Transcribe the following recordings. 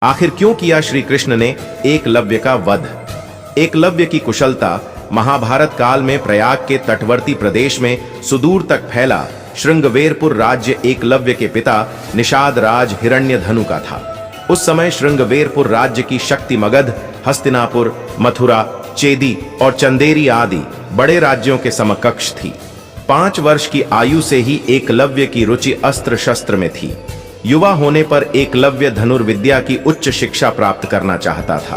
आखिर क्यों किया श्री कृष्ण ने एकलव्य का वध? एकलव्य की कुशलता महाभारत काल में प्रयाग के तटवर्ती प्रदेश में सुदूर तक फैला श्रृंगवेरपुर राज्य एकलव्य के पिता निषाद राज हिरण्यधनु का था। उस समय श्रृंगवेरपुर राज्य की शक्ति मगध, हस्तिनापुर, मथुरा, चेदी और चंदेरी आदि बड़े राज्यों के समकक्ष थी। 5 वर्ष की आयु से ही एकलव्य की रुचि अस्त्र शस्त्र में थी। युवा होने पर एकलव्य धनुर्विद्या की उच्च शिक्षा प्राप्त करना चाहता था।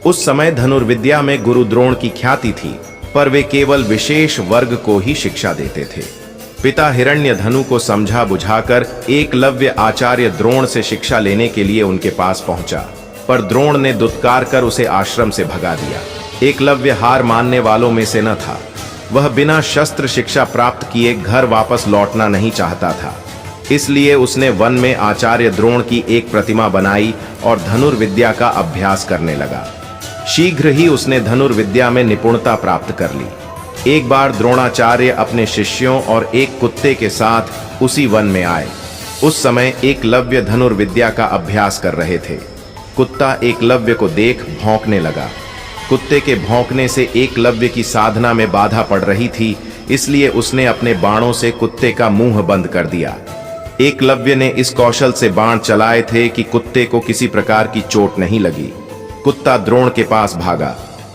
उस समय धनुर्विद्या में गुरु द्रोण की ख्याति थी, पर वे केवल विशेष वर्ग को ही शिक्षा देते थे। पिता हिरण्यधनु को समझा बुझाकर एकलव्य आचार्य द्रोण से शिक्षा लेने के लिए उनके पास पहुंचा, पर द्रोण ने दुत्कार कर उसे आश्रम से भगा दिया। एकलव्य हार मानने वालों में से न था। वह बिना शस्त्र शिक्षा प्राप्त किए घर वापस लौटना नहीं चाहता था। इसलिए उसने वन में आचार्य द्रोण की एक प्रतिमा बनाई और धनुर्विद्या का अभ्यास करने लगा। शीघ्र ही उसने धनुर्विद्या में निपुणता प्राप्त कर ली। एक बार द्रोणाचार्य अपने शिष्यों और एक कुत्ते के साथ उसी वन में आए। उस समय एकलव्य धनुर्विद्या का अभ्यास कर रहे थे। कुत्ता एकलव्य को देख भौंकने लगा। कुत्ते के भौंकने से एकलव्य की साधना में बाधा पड़ रही थी, इसलिए उसने अपने बाणों से कुत्ते का मुंह बंद कर दिया। एकलव्य ने इस कौशल से बाण चलाए थे कि कुत्ते को किसी प्रकार की चोट नहीं लगी। कुत्ता द्रोण के पास भागा।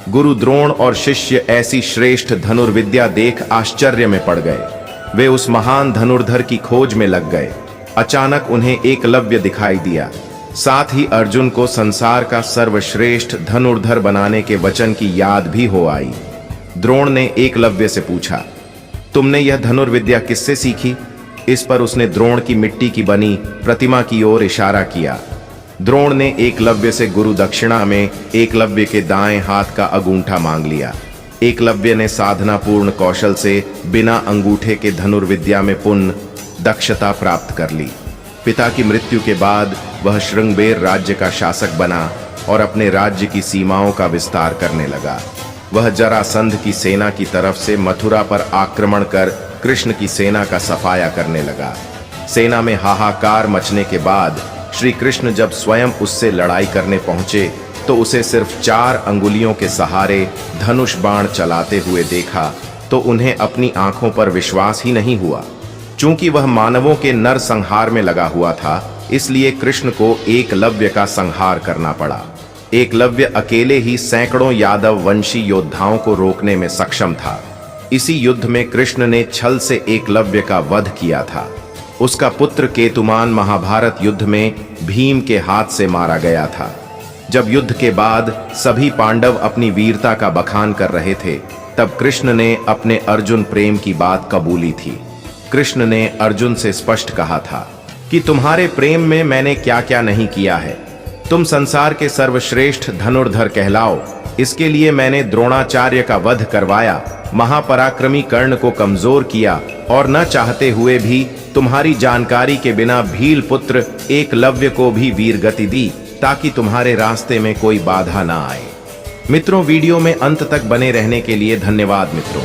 गुरु द्रोण और शिष्य ऐसी श्रेष्ठ धनुर्विद्या देख आश्चर्य में पड़ गए। वे उस महान धनुर्धर की खोज में लग गए। अचानक उन्हें एकलव्य दिखाई दिया। साथ ही अर्जुन को संसार का सर्वश्रेष्ठ धनुर्धर बनाने के वचन की याद भी हो आई। द्रोण ने एकलव्य से पूछा, तुमने यह धनुर्विद्या किससे सीखी? इस पर उसने द्रोण की मिट्टी की बनी प्रतिमा की ओर इशारा किया। द्रोण ने एकलव्य से गुरु दक्षिणा में एकलव्य के दाएं हाथ का अंगूठा मांग लिया। एकलव्य ने साधनापूर्ण कौशल से बिना अंगूठे के धनुर्विद्या में पुनः दक्षता प्राप्त कर ली। पिता की मृत्यु के बाद वह श्रृंगवेर राज्य का शासक बना और अपने राज्य की सीमाओं का विस्तार करने लगा। वह जरासंध की सेना की तरफ से मथुरा पर आक्रमण कर कृष्ण की सेना का सफाया करने लगा। सेना में हाहाकार मचने के बाद श्री कृष्ण जब स्वयं उससे लड़ाई करने पहुंचे तो उसे सिर्फ 4 अंगुलियों के सहारे धनुष बाण चलाते हुए देखा तो उन्हें अपनी आंखों पर विश्वास ही नहीं हुआ। चूंकि वह मानवों के नर संहार में लगा हुआ था, इसलिए कृष्ण को एकलव्य का संहार करना पड़ा। एकलव्य अकेले ही सैकड़ों यादव वंशी योद्धाओं को रोकने में सक्षम था। इसी युद्ध में कृष्ण ने छल से एकलव्य का वध किया था। उसका पुत्र केतुमान महाभारत युद्ध में भीम के हाथ से मारा गया था। जब युद्ध के बाद सभी पांडव अपनी वीरता का बखान कर रहे थे, तब कृष्ण ने अपने अर्जुन प्रेम की बात कबूली थी। कृष्ण ने अर्जुन से स्पष्ट कहा था कि तुम्हारे प्रेम में मैंने क्या क्या नहीं किया है। तुम संसार के सर्वश्रेष्ठ धनुर्धर कहलाओ, इसके लिए मैंने द्रोणाचार्य का वध करवाया, महापराक्रमी कर्ण को कमजोर किया और न चाहते हुए भी तुम्हारी जानकारी के बिना भील पुत्र एकलव्य को भी वीरगति दी, ताकि तुम्हारे रास्ते में कोई बाधा ना आए। मित्रों, वीडियो में अंत तक बने रहने के लिए धन्यवाद मित्रों।